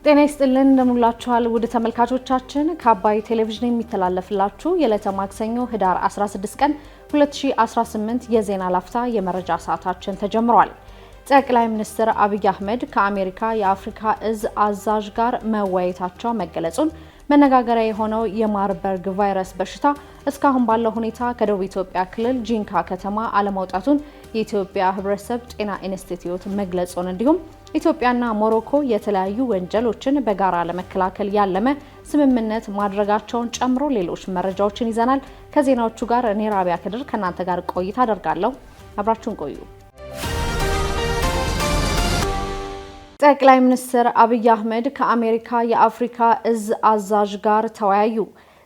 ጤና ይስጥልን እንደምላችኋል ውድ ተመልካቾቻችን ከአባይ ቴሌቪዥን የሚተላለፍላችሁ የዕለተ ማክሰኞ ህዳር 16 ቀን 2018 የዜና ላፍታ የመረጃ ሰዓታችን ተጀምሯል። ጠቅላይ ሚኒስትር አብይ አህመድ ከአሜሪካ የአፍሪካ እዝ አዛዥ ጋር መወያየታቸው መገለጹን፣ መነጋገሪያ የሆነው የማርበርግ ቫይረስ በሽታ እስካሁን ባለው ሁኔታ ከደቡብ ኢትዮጵያ ክልል ጂንካ ከተማ አለመውጣቱን የኢትዮጵያ ህብረተሰብ ጤና ኢንስቲትዩት መግለጹን፣ እንዲሁም ኢትዮጵያና ሞሮኮ የተለያዩ ወንጀሎችን በጋራ ለመከላከል ያለመ ስምምነት ማድረጋቸውን ጨምሮ ሌሎች መረጃዎችን ይዘናል። ከዜናዎቹ ጋር እኔ ራቢያ ከድር ከናንተ ጋር ቆይታ አደርጋለሁ። አብራችሁን ቆዩ። ጠቅላይ ሚኒስትር አብይ አህመድ ከአሜሪካ የአፍሪካ እዝ አዛዥ ጋር ተወያዩ።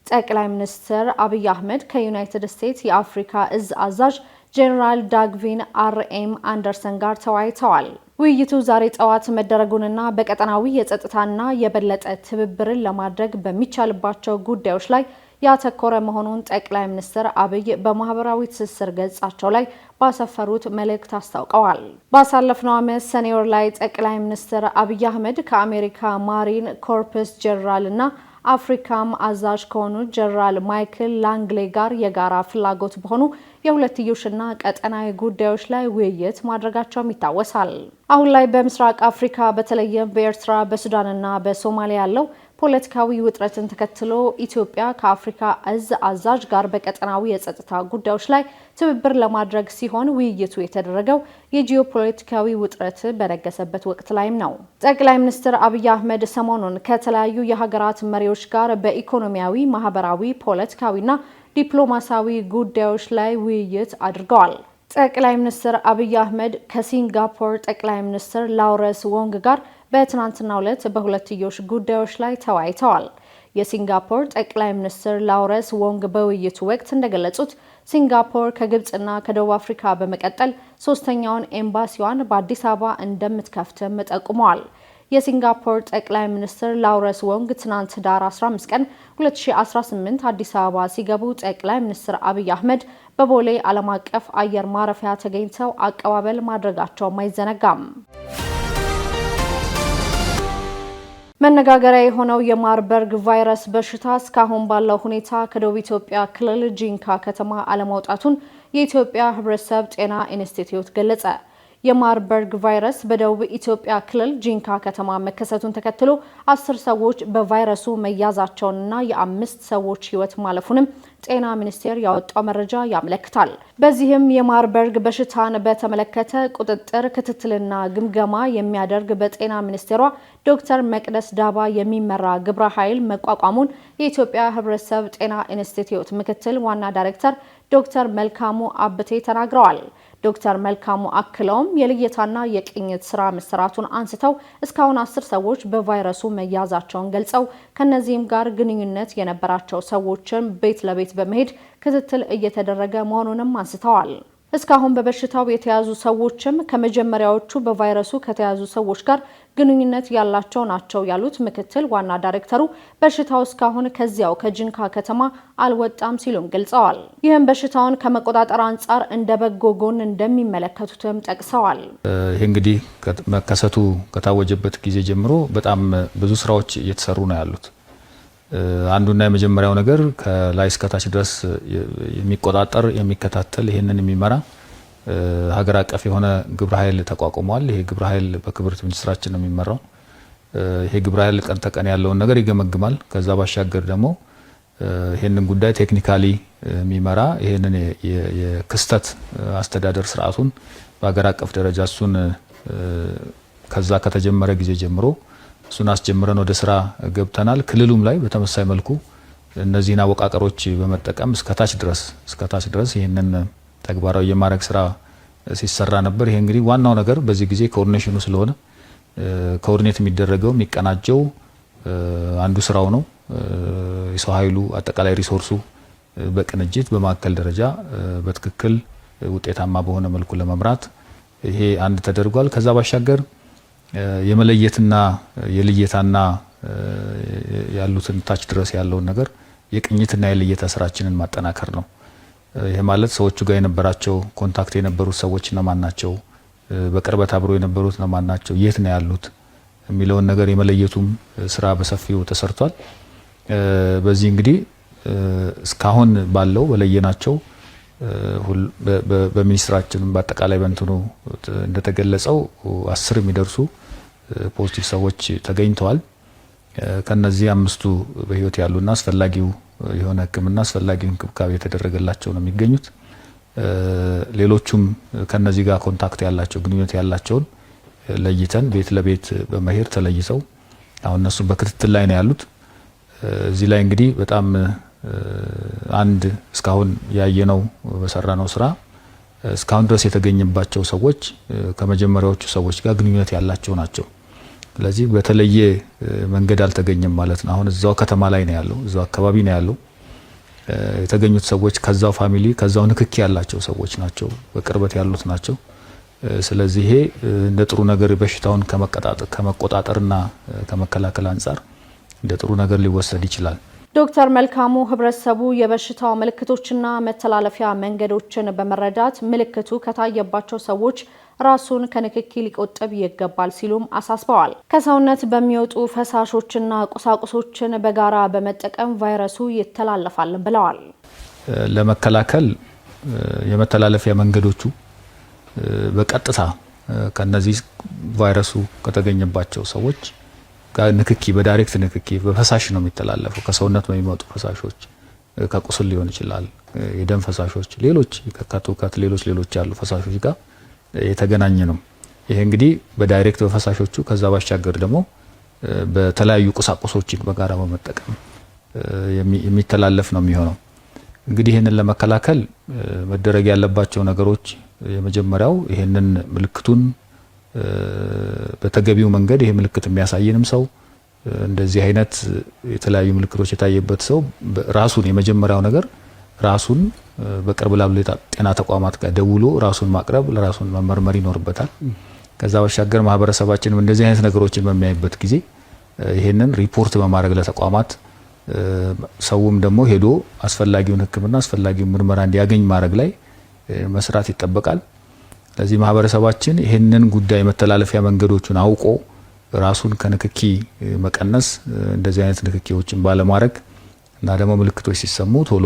ጠቅላይ ሚኒስትር አብይ አህመድ ከዩናይትድ ስቴትስ የአፍሪካ እዝ አዛዥ ጄኔራል ዳግቪን አርኤም አንደርሰን ጋር ተወያይተዋል። ውይይቱ ዛሬ ጠዋት መደረጉንና በቀጠናዊ የጸጥታና የበለጠ ትብብርን ለማድረግ በሚቻልባቸው ጉዳዮች ላይ ያተኮረ መሆኑን ጠቅላይ ሚኒስትር አብይ በማህበራዊ ትስስር ገጻቸው ላይ ባሰፈሩት መልእክት አስታውቀዋል። ባሳለፍነው ዓመት ሰኔ ወር ላይ ጠቅላይ ሚኒስትር አብይ አህመድ ከአሜሪካ ማሪን ኮርፕስ ጄኔራልና አፍሪካም አዛዥ ከሆኑ ጄኔራል ማይክል ላንግሌ ጋር የጋራ ፍላጎት በሆኑ የሁለትዮሽና ቀጠናዊ ጉዳዮች ላይ ውይይት ማድረጋቸውም ይታወሳል። አሁን ላይ በምስራቅ አፍሪካ በተለይም በኤርትራ፣ በሱዳንና በሶማሊያ ያለው ፖለቲካዊ ውጥረትን ተከትሎ ኢትዮጵያ ከአፍሪካ እዝ አዛዥ ጋር በቀጠናዊ የጸጥታ ጉዳዮች ላይ ትብብር ለማድረግ ሲሆን ውይይቱ የተደረገው የጂኦፖለቲካዊ ውጥረት በነገሰበት ወቅት ላይም ነው። ጠቅላይ ሚኒስትር አብይ አህመድ ሰሞኑን ከተለያዩ የሀገራት መሪዎች ጋር በኢኮኖሚያዊ፣ ማህበራዊ፣ ፖለቲካዊና ዲፕሎማሲያዊ ጉዳዮች ላይ ውይይት አድርገዋል። ጠቅላይ ሚኒስትር አብይ አህመድ ከሲንጋፖር ጠቅላይ ሚኒስትር ላውረንስ ወንግ ጋር በትናንትናው ዕለት በሁለትዮሽ ጉዳዮች ላይ ተወያይተዋል። የሲንጋፖር ጠቅላይ ሚኒስትር ላውረንስ ወንግ በውይይቱ ወቅት እንደገለጹት ሲንጋፖር ከግብጽና ከደቡብ አፍሪካ በመቀጠል ሶስተኛውን ኤምባሲዋን በአዲስ አበባ እንደምትከፍትም ጠቁመዋል። የሲንጋፖር ጠቅላይ ሚኒስትር ላውረንስ ወንግ ትናንት ህዳር 15 ቀን 2018 አዲስ አበባ ሲገቡ ጠቅላይ ሚኒስትር አብይ አህመድ በቦሌ ዓለም አቀፍ አየር ማረፊያ ተገኝተው አቀባበል ማድረጋቸውም አይዘነጋም። መነጋገሪያ የሆነው የማርበርግ ቫይረስ በሽታ እስካሁን ባለው ሁኔታ ከደቡብ ኢትዮጵያ ክልል ጂንካ ከተማ አለመውጣቱን የኢትዮጵያ ህብረተሰብ ጤና ኢንስቲትዩት ገለጸ። የማርበርግ ቫይረስ በደቡብ ኢትዮጵያ ክልል ጂንካ ከተማ መከሰቱን ተከትሎ 10 ሰዎች በቫይረሱ መያዛቸውንና የ5 ሰዎች ህይወት ማለፉንም ጤና ሚኒስቴር ያወጣው መረጃ ያመለክታል። በዚህም የማርበርግ በሽታን በተመለከተ ቁጥጥር፣ ክትትልና ግምገማ የሚያደርግ በጤና ሚኒስቴሯ ዶክተር መቅደስ ዳባ የሚመራ ግብረ ኃይል መቋቋሙን የኢትዮጵያ ህብረተሰብ ጤና ኢንስቲትዩት ምክትል ዋና ዳይሬክተር ዶክተር መልካሙ አብቴ ተናግረዋል። ዶክተር መልካሙ አክለውም የልየታና የቅኝት ስራ መሰራቱን አንስተው እስካሁን 10 ሰዎች በቫይረሱ መያዛቸውን ገልጸው ከነዚህም ጋር ግንኙነት የነበራቸው ሰዎችን ቤት ለቤት በመሄድ ክትትል እየተደረገ መሆኑንም አንስተዋል። እስካሁን በበሽታው የተያዙ ሰዎችም ከመጀመሪያዎቹ በቫይረሱ ከተያዙ ሰዎች ጋር ግንኙነት ያላቸው ናቸው ያሉት ምክትል ዋና ዳይሬክተሩ በሽታው እስካሁን ከዚያው ከጂንካ ከተማ አልወጣም ሲሉም ገልጸዋል። ይህም በሽታውን ከመቆጣጠር አንጻር እንደ በጎ ጎን እንደሚመለከቱትም ጠቅሰዋል። ይህ እንግዲህ መከሰቱ ከታወጀበት ጊዜ ጀምሮ በጣም ብዙ ስራዎች እየተሰሩ ነው ያሉት። አንዱና የመጀመሪያው ነገር ከላይ እስከታች ድረስ የሚቆጣጠር የሚከታተል ይሄንን የሚመራ ሀገር አቀፍ የሆነ ግብረ ኃይል ተቋቁሟል። ይሄ ግብረ ኃይል በክብርት ሚኒስትራችን ነው የሚመራው። ይሄ ግብረ ኃይል ቀን ተቀን ያለውን ነገር ይገመግማል። ከዛ ባሻገር ደግሞ ይሄንን ጉዳይ ቴክኒካሊ የሚመራ ይሄንን የክስተት አስተዳደር ስርዓቱን በሀገር አቀፍ ደረጃ እሱን ከዛ ከተጀመረ ጊዜ ጀምሮ እሱን አስጀምረን ወደ ስራ ገብተናል። ክልሉም ላይ በተመሳሳይ መልኩ እነዚህን አወቃቀሮች በመጠቀም እስከታች ድረስ ይህንን ተግባራዊ የማድረግ ስራ ሲሰራ ነበር። ይሄ እንግዲህ ዋናው ነገር በዚህ ጊዜ ኮኦርዲኔሽኑ ስለሆነ ኮኦርዲኔት የሚደረገው የሚቀናጀው አንዱ ስራው ነው። የሰው ኃይሉ አጠቃላይ ሪሶርሱ በቅንጅት በማዕከል ደረጃ በትክክል ውጤታማ በሆነ መልኩ ለመምራት ይሄ አንድ ተደርጓል። ከዛ ባሻገር የመለየትና የልየታና ያሉትን ታች ድረስ ያለውን ነገር የቅኝትና የልየታ ስራችንን ማጠናከር ነው። ይሄ ማለት ሰዎቹ ጋር የነበራቸው ኮንታክት የነበሩት ሰዎች እነማን ናቸው፣ በቅርበት አብሮ የነበሩት እነማን ናቸው፣ የት ነው ያሉት፣ የሚለውን ነገር የመለየቱም ስራ በሰፊው ተሰርቷል። በዚህ እንግዲህ እስካሁን ባለው በለየናቸው በሚኒስትራችን በአጠቃላይ በእንትኑ እንደተገለጸው 10 የሚደርሱ ፖዚቲቭ ሰዎች ተገኝተዋል። ከነዚህ 5ቱ በህይወት ያሉና አስፈላጊው የሆነ ሕክምና አስፈላጊው እንክብካቤ የተደረገላቸው ነው የሚገኙት። ሌሎቹም ከነዚህ ጋር ኮንታክት ያላቸው ግንኙነት ያላቸውን ለይተን ቤት ለቤት በመሄድ ተለይተው አሁን እነሱ በክትትል ላይ ነው ያሉት። እዚህ ላይ እንግዲህ በጣም አንድ እስካሁን ያየነው በሰራነው ስራ እስካሁን ድረስ የተገኘባቸው ሰዎች ከመጀመሪያዎቹ ሰዎች ጋር ግንኙነት ያላቸው ናቸው። ስለዚህ በተለየ መንገድ አልተገኘም ማለት ነው። አሁን እዛው ከተማ ላይ ነው ያለው፣ እዛው አካባቢ ነው ያለው። የተገኙት ሰዎች ከዛው ፋሚሊ ከዛው ንክኪ ያላቸው ሰዎች ናቸው፣ በቅርበት ያሉት ናቸው። ስለዚህ ይሄ እንደ ጥሩ ነገር በሽታውን ከመቆጣጠርና ከመከላከል አንጻር እንደ ጥሩ ነገር ሊወሰድ ይችላል። ዶክተር መልካሙ ህብረተሰቡ የበሽታው ምልክቶችና መተላለፊያ መንገዶችን በመረዳት ምልክቱ ከታየባቸው ሰዎች ራሱን ከንክኪ ሊቆጠብ ይገባል ሲሉም አሳስበዋል። ከሰውነት በሚወጡ ፈሳሾችና ቁሳቁሶችን በጋራ በመጠቀም ቫይረሱ ይተላለፋል ብለዋል። ለመከላከል የመተላለፊያ መንገዶቹ በቀጥታ ከነዚህ ቫይረሱ ከተገኘባቸው ሰዎች ጋር ንክኪ በዳይሬክት ንክኪ በፈሳሽ ነው የሚተላለፈው። ከሰውነት በሚወጡ ፈሳሾች ከቁስል ሊሆን ይችላል፣ የደም ፈሳሾች፣ ሌሎች ከካቱካት ሌሎች ያሉ ፈሳሾች ጋር የተገናኘ ነው። ይሄ እንግዲህ በዳይሬክት በፈሳሾቹ ከዛ ባሻገር ደግሞ በተለያዩ ቁሳቁሶችን በጋራ በመጠቀም የሚተላለፍ ነው የሚሆነው። እንግዲህ ይሄንን ለመከላከል መደረግ ያለባቸው ነገሮች የመጀመሪያው ይሄንን ምልክቱን በተገቢው መንገድ ይሄ ምልክት የሚያሳየንም ሰው እንደዚህ አይነት የተለያዩ ምልክቶች የታየበት ሰው ራሱን የመጀመሪያው ነገር ራሱን በቅርብ ላሉ ጤና ተቋማት ጋር ደውሎ ራሱን ማቅረብ ለራሱን መመርመር ይኖርበታል። ከዛ ባሻገር ማህበረሰባችንም እንደዚህ አይነት ነገሮችን በሚያይበት ጊዜ ይሄንን ሪፖርት በማድረግ ለተቋማት ሰውም ደግሞ ሄዶ አስፈላጊውን ሕክምና አስፈላጊውን ምርመራ እንዲያገኝ ማድረግ ላይ መስራት ይጠበቃል። ስለዚህ ማህበረሰባችን ይሄንን ጉዳይ መተላለፊያ መንገዶቹን አውቆ ራሱን ከንክኪ መቀነስ እንደዚህ አይነት ንክኪዎችን ባለማድረግ እና ደግሞ ምልክቶች ሲሰሙ ቶሎ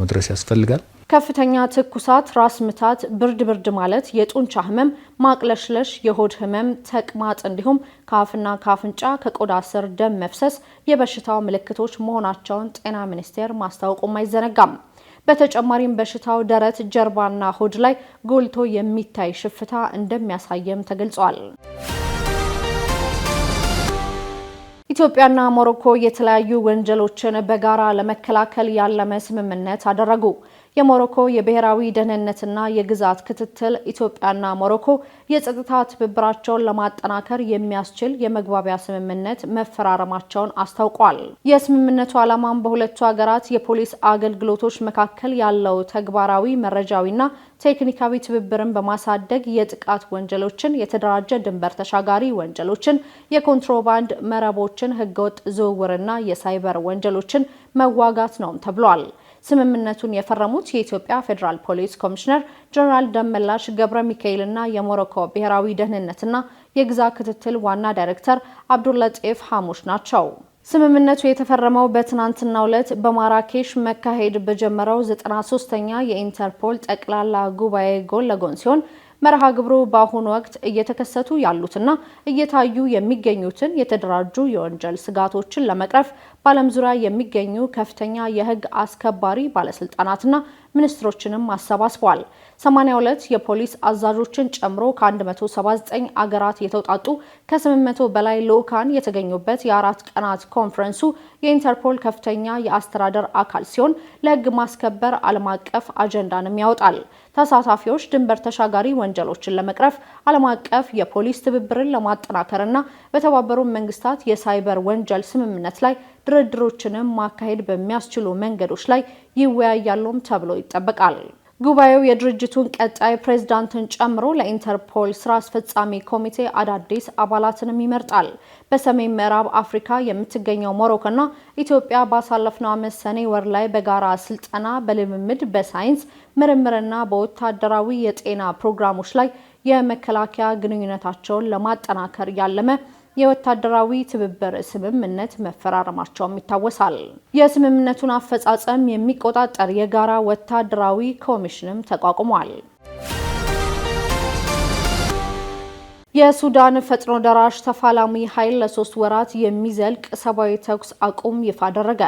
መድረስ ያስፈልጋል። ከፍተኛ ትኩሳት፣ ራስ ምታት፣ ብርድ ማለት፣ የጡንቻ ህመም፣ ማቅለሽለሽ፣ የሆድ ህመም፣ ተቅማጥ እንዲሁም ከአፍና ከአፍንጫ ከቆዳ ስር ደም መፍሰስ የበሽታው ምልክቶች መሆናቸውን ጤና ሚኒስቴር ማስታወቁም አይዘነጋም። በተጨማሪም በሽታው ደረት፣ ጀርባና ሆድ ላይ ጎልቶ የሚታይ ሽፍታ እንደሚያሳየም ተገልጿል። ኢትዮጵያና ሞሮኮ የተለያዩ ወንጀሎችን በጋራ ለመከላከል ያለመ ስምምነት አደረጉ። የሞሮኮ የብሔራዊ ደህንነትና የግዛት ክትትል ኢትዮጵያና ሞሮኮ የጸጥታ ትብብራቸውን ለማጠናከር የሚያስችል የመግባቢያ ስምምነት መፈራረማቸውን አስታውቋል። የስምምነቱ ዓላማም በሁለቱ ሀገራት የፖሊስ አገልግሎቶች መካከል ያለው ተግባራዊ መረጃዊና ቴክኒካዊ ትብብርን በማሳደግ የጥቃት ወንጀሎችን፣ የተደራጀ ድንበር ተሻጋሪ ወንጀሎችን፣ የኮንትሮባንድ መረቦችን፣ ህገወጥ ዝውውርና የሳይበር ወንጀሎችን መዋጋት ነው ተብሏል። ስምምነቱን የፈረሙት የኢትዮጵያ ፌዴራል ፖሊስ ኮሚሽነር ጀነራል ደመላሽ ገብረ ሚካኤልና የሞሮኮ ብሔራዊ ደህንነትና የግዛት ክትትል ዋና ዳይሬክተር አብዱልለጢፍ ሐሙሽ ናቸው። ስምምነቱ የተፈረመው በትናንትናው ዕለት በማራኬሽ መካሄድ በጀመረው 93ኛ የኢንተርፖል ጠቅላላ ጉባኤ ጎን ለጎን ሲሆን መርሃ ግብሩ በአሁኑ ወቅት እየተከሰቱ ያሉትና እየታዩ የሚገኙትን የተደራጁ የወንጀል ስጋቶችን ለመቅረፍ በዓለም ዙሪያ የሚገኙ ከፍተኛ የህግ አስከባሪ ባለስልጣናትና ሚኒስትሮችንም አሰባስቧል። 82 የፖሊስ አዛዦችን ጨምሮ ከ179 አገራት የተውጣጡ ከ800 በላይ ልዑካን የተገኙበት የ4 ቀናት ኮንፈረንሱ የኢንተርፖል ከፍተኛ የአስተዳደር አካል ሲሆን ለህግ ማስከበር ዓለም አቀፍ አጀንዳንም ያወጣል። ተሳታፊዎች ድንበር ተሻጋሪ ወንጀሎችን ለመቅረፍ ዓለም አቀፍ የፖሊስ ትብብርን ለማጠናከርና በተባበሩት መንግስታት የሳይበር ወንጀል ስምምነት ላይ ድርድሮችንም ማካሄድ በሚያስችሉ መንገዶች ላይ ይወያያሉም ተብሎ ይጠበቃል። ጉባኤው የድርጅቱን ቀጣይ ፕሬዝዳንትን ጨምሮ ለኢንተርፖል ስራ አስፈጻሚ ኮሚቴ አዳዲስ አባላትንም ይመርጣል። በሰሜን ምዕራብ አፍሪካ የምትገኘው ሞሮኮና ኢትዮጵያ ባሳለፍነው ዓመት ሰኔ ወር ላይ በጋራ ስልጠና፣ በልምምድ፣ በሳይንስ ምርምርና በወታደራዊ የጤና ፕሮግራሞች ላይ የመከላከያ ግንኙነታቸውን ለማጠናከር ያለመ የወታደራዊ ትብብር ስምምነት መፈራረማቸውም ይታወሳል። የስምምነቱን አፈጻጸም የሚቆጣጠር የጋራ ወታደራዊ ኮሚሽንም ተቋቁሟል። የሱዳን ፈጥኖ ደራሽ ተፋላሚ ኃይል ለ3 ወራት የሚዘልቅ ሰብአዊ ተኩስ አቁም ይፋ አደረገ።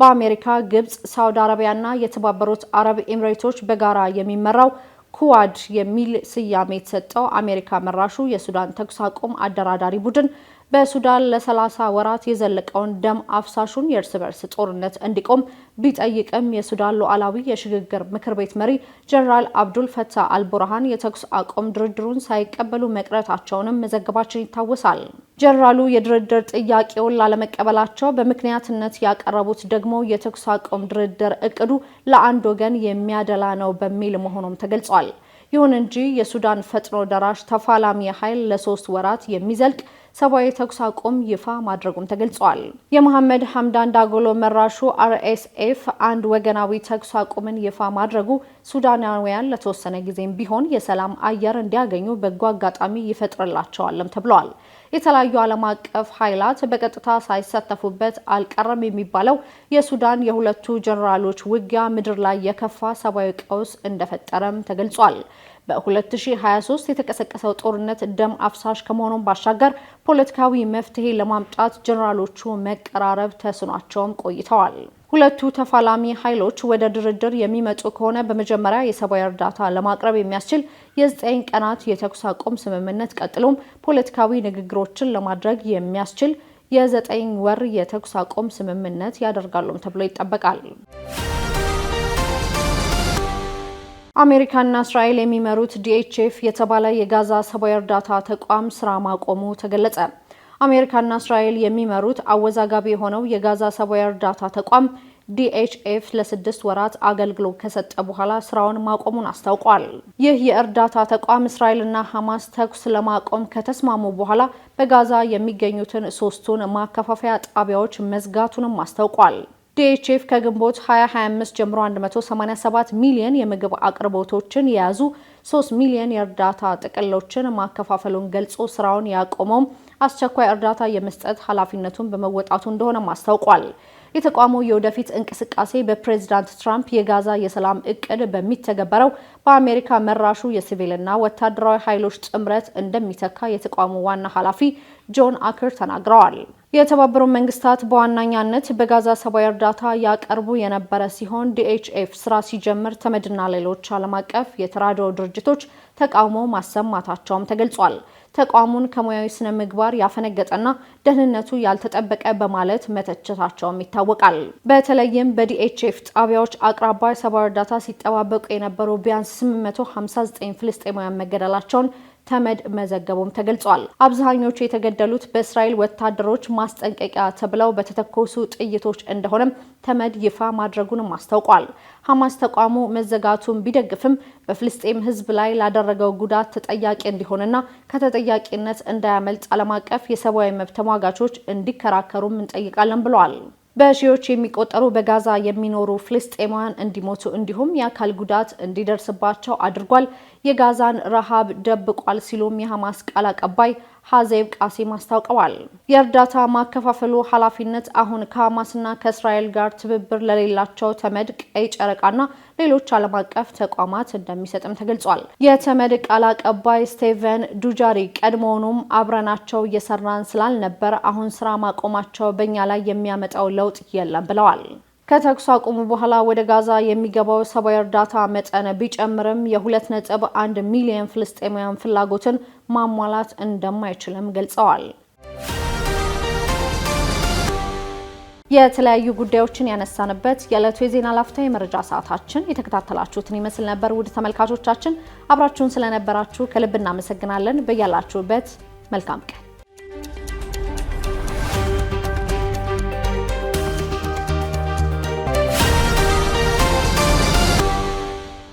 በአሜሪካ፣ ግብጽ፣ ሳውዲ አረቢያና የተባበሩት አረብ ኤሚሬቶች በጋራ የሚመራው ኩዋድ የሚል ስያሜ የተሰጠው አሜሪካ መራሹ የሱዳን ተኩስ አቁም አደራዳሪ ቡድን በሱዳን ለ30 ወራት የዘለቀውን ደም አፍሳሹን የእርስ በርስ ጦርነት እንዲቆም ቢጠይቅም የሱዳን ሉዓላዊ የሽግግር ምክር ቤት መሪ ጀነራል አብዱል ፈታህ አልቡርሃን የተኩስ አቁም ድርድሩን ሳይቀበሉ መቅረታቸውንም መዘገባችን ይታወሳል። ጀነራሉ የድርድር ጥያቄውን ላለመቀበላቸው በምክንያትነት ያቀረቡት ደግሞ የተኩስ አቁም ድርድር እቅዱ ለአንድ ወገን የሚያደላ ነው በሚል መሆኑም ተገልጿል። ይሁን እንጂ የሱዳን ፈጥኖ ደራሽ ተፋላሚ ኃይል ለ3 ወራት የሚዘልቅ ሰብአዊ ተኩስ አቁም ይፋ ማድረጉም ተገልጿል። የመሐመድ ሐምዳን ዳጎሎ መራሹ RSF አንድ ወገናዊ ተኩስ አቁምን ይፋ ማድረጉ ሱዳናውያን ለተወሰነ ጊዜም ቢሆን የሰላም አየር እንዲያገኙ በጎ አጋጣሚ ይፈጥርላቸዋልም ተብሏል። የተለያዩ ዓለም አቀፍ ኃይላት በቀጥታ ሳይሳተፉበት አልቀረም የሚባለው የሱዳን የሁለቱ ጀነራሎች ውጊያ ምድር ላይ የከፋ ሰብአዊ ቀውስ እንደፈጠረም ተገልጿል። በ2023 የተቀሰቀሰው ጦርነት ደም አፍሳሽ ከመሆኑም ባሻገር ፖለቲካዊ መፍትሄ ለማምጣት ጀነራሎቹ መቀራረብ ተስኗቸውም ቆይተዋል። ሁለቱ ተፋላሚ ኃይሎች ወደ ድርድር የሚመጡ ከሆነ በመጀመሪያ የሰብአዊ እርዳታ ለማቅረብ የሚያስችል የ9 ቀናት የተኩስ አቁም ስምምነት ቀጥሎም ፖለቲካዊ ንግግሮችን ለማድረግ የሚያስችል የ9 ወር የተኩስ አቁም ስምምነት ያደርጋሉም ተብሎ ይጠበቃል። አሜሪካና እስራኤል የሚመሩት DHF የተባለ የጋዛ ሰብአዊ እርዳታ ተቋም ስራ ማቆሙ ተገለጸ። አሜሪካና እስራኤል የሚመሩት አወዛጋቢ የሆነው የጋዛ ሰብአዊ እርዳታ ተቋም DHF ለ6 ወራት አገልግሎት ከሰጠ በኋላ ስራውን ማቆሙን አስታውቋል። ይህ የእርዳታ ተቋም እስራኤልና ሐማስ ተኩስ ለማቆም ከተስማሙ በኋላ በጋዛ የሚገኙትን 3ቱን ማከፋፈያ ጣቢያዎች መዝጋቱንም አስታውቋል። DHF ከግንቦት 2025 ጀምሮ 187 ሚሊዮን የምግብ አቅርቦቶችን የያዙ 3 ሚሊዮን የእርዳታ ጥቅሎችን ማከፋፈሉን ገልጾ ስራውን ያቆመው አስቸኳይ እርዳታ የመስጠት ኃላፊነቱን በመወጣቱ እንደሆነም አስታውቋል። የተቋሙ የወደፊት እንቅስቃሴ በፕሬዝዳንት ትራምፕ የጋዛ የሰላም እቅድ በሚተገበረው በአሜሪካ መራሹ የሲቪልና ወታደራዊ ኃይሎች ጥምረት እንደሚተካ የተቋሙ ዋና ኃላፊ ጆን አከር ተናግረዋል። የተባበሩት መንግስታት በዋናኛነት በጋዛ ሰብአዊ እርዳታ ያቀርቡ የነበረ ሲሆን DHF ስራ ሲጀምር ተመድና ሌሎች ዓለም አቀፍ የተራድኦ ድርጅቶች ተቃውሞ ማሰማታቸውም ተገልጿል። ተቋሙን ከሙያዊ ስነ ምግባር ያፈነገጠና ደህንነቱ ያልተጠበቀ በማለት መተቸታቸውም ይታወቃል። በተለይም በDHF ጣቢያዎች አቅራቢያ ሰብአዊ እርዳታ ሲጠባበቁ የነበሩ ቢያንስ 859 ፍልስጤማውያን መገደላቸውን ተመድ መዘገቡም ተገልጿል። አብዛኞቹ የተገደሉት በእስራኤል ወታደሮች ማስጠንቀቂያ ተብለው በተተኮሱ ጥይቶች እንደሆነም ተመድ ይፋ ማድረጉንም አስታውቋል። ሐማስ ተቋሙ መዘጋቱን ቢደግፍም በፍልስጤም ሕዝብ ላይ ላደረገው ጉዳት ተጠያቂ እንዲሆንና ከተጠያቂነት እንዳያመልጥ ዓለም አቀፍ የሰብአዊ መብት ተሟጋቾች እንዲከራከሩም እንጠይቃለን ብለዋል። በሺዎች የሚቆጠሩ በጋዛ የሚኖሩ ፍልስጤማውያን እንዲሞቱ እንዲሁም የአካል ጉዳት እንዲደርስባቸው አድርጓል፣ የጋዛን ረሃብ ደብቋል ሲሉም የሐማስ ቃል አቀባይ ሐዜብ ቃሲም አስታውቀዋል። የእርዳታ ማከፋፈሉ ኃላፊነት አሁን ከሐማስና ከእስራኤል ጋር ትብብር ለሌላቸው ተመድ፣ ቀይ ጨረቃና ሌሎች ዓለም አቀፍ ተቋማት እንደሚሰጥም ተገልጿል። የተመድ ቃል አቀባይ ስቴቨን ዱጃሪ ቀድሞውኑም አብረናቸው እየሰራን ስላልነበር አሁን ስራ ማቆማቸው በእኛ ላይ የሚያመጣው ለውጥ የለም ብለዋል። ከተኩስ አቁሙ በኋላ ወደ ጋዛ የሚገባው ሰብአዊ እርዳታ መጠን ቢጨምርም የ2.1 ሚሊዮን ፍልስጤማውያን ፍላጎትን ማሟላት እንደማይችልም ገልጸዋል። የተለያዩ ጉዳዮችን ያነሳንበት የዕለቱ የዜና ላፍታ የመረጃ ሰዓታችን የተከታተላችሁትን ይመስል ነበር። ውድ ተመልካቾቻችን አብራችሁን ስለነበራችሁ ከልብ እናመሰግናለን። በያላችሁበት መልካም ቀን